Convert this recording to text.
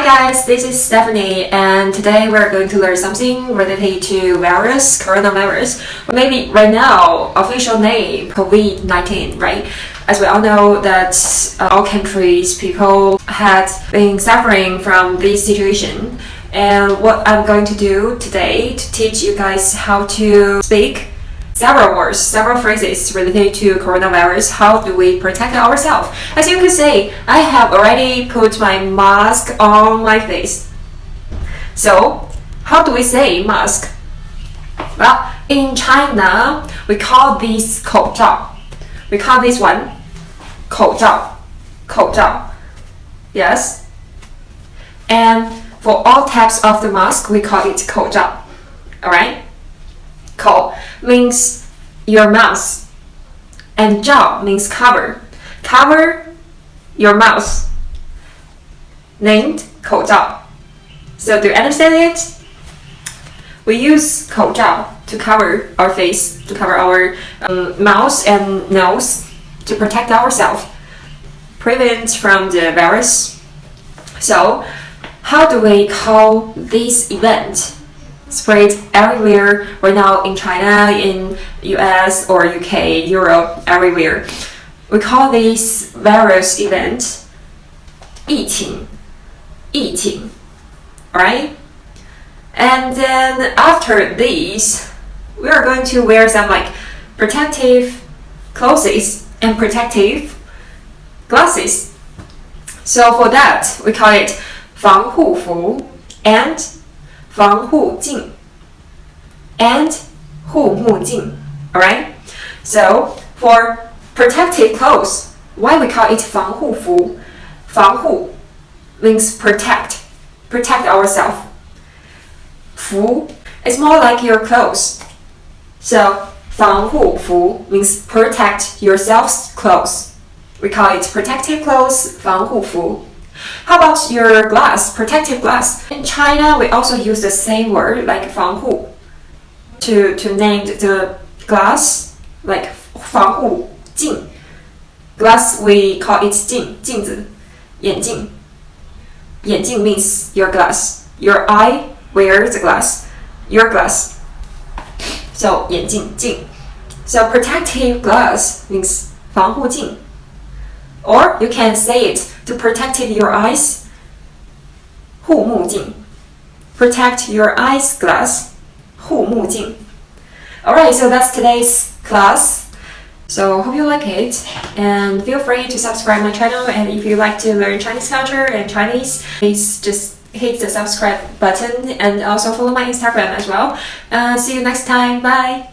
guys, this is Stephanie, and today we're going to learn something related to virus, coronavirus, or maybe right now, official name, COVID-19, right? As we all know that all countries, people had been suffering from this situation. And what I'm going to do today to teach you guys how to speak several words, several phrases related to coronavirus. How do we protect ourselves? As you can see, I have already put my mask on my face. So, how do we say mask? Well, in China, we call this 口罩. We call this one 口罩. 口罩. Yes. And for all types of the mask, we call it 口罩. Alright? 口 means your mouth, and 罩 means cover. Cover your mouth. Named 口罩. So do you understand it? We use 口罩 to cover our face, to cover our mouth and nose, to protect ourselves, prevent from the virus. So, how do we call this event? Spread everywhere right now in China, in US or UK, Europe, everywhere. We call this virus event 疫情. 疫情. Alright? And then after this, we are going to wear some like protective clothes and protective glasses. So for that, we call it 防护服 and 防护镜 and 护目镜. Alright? So for protective clothes, why we call it 防护服? 防护 means protect ourselves. 服 is more like your clothes. So 防护服 means protect yourself's clothes. We call it protective clothes, 防护服. How about your glass, protective glass? In China, we also use the same word like 防护 to name the glass, like 防护镜. Glass, we call it 镜, 镜子, 眼镜. 眼镜 means your glass. Your eye wears the glass. Your glass. So 眼镜, 镜. So protective glass means 防护镜. Or you can say it to protect your eyes. 护目镜. Protect your eyes glass. 护目镜. Alright, so that's today's class. So hope you like it. And feel free to subscribe my channel. And if you like to learn Chinese culture and Chinese, please just hit the subscribe button and also follow my Instagram as well. See you next time. Bye.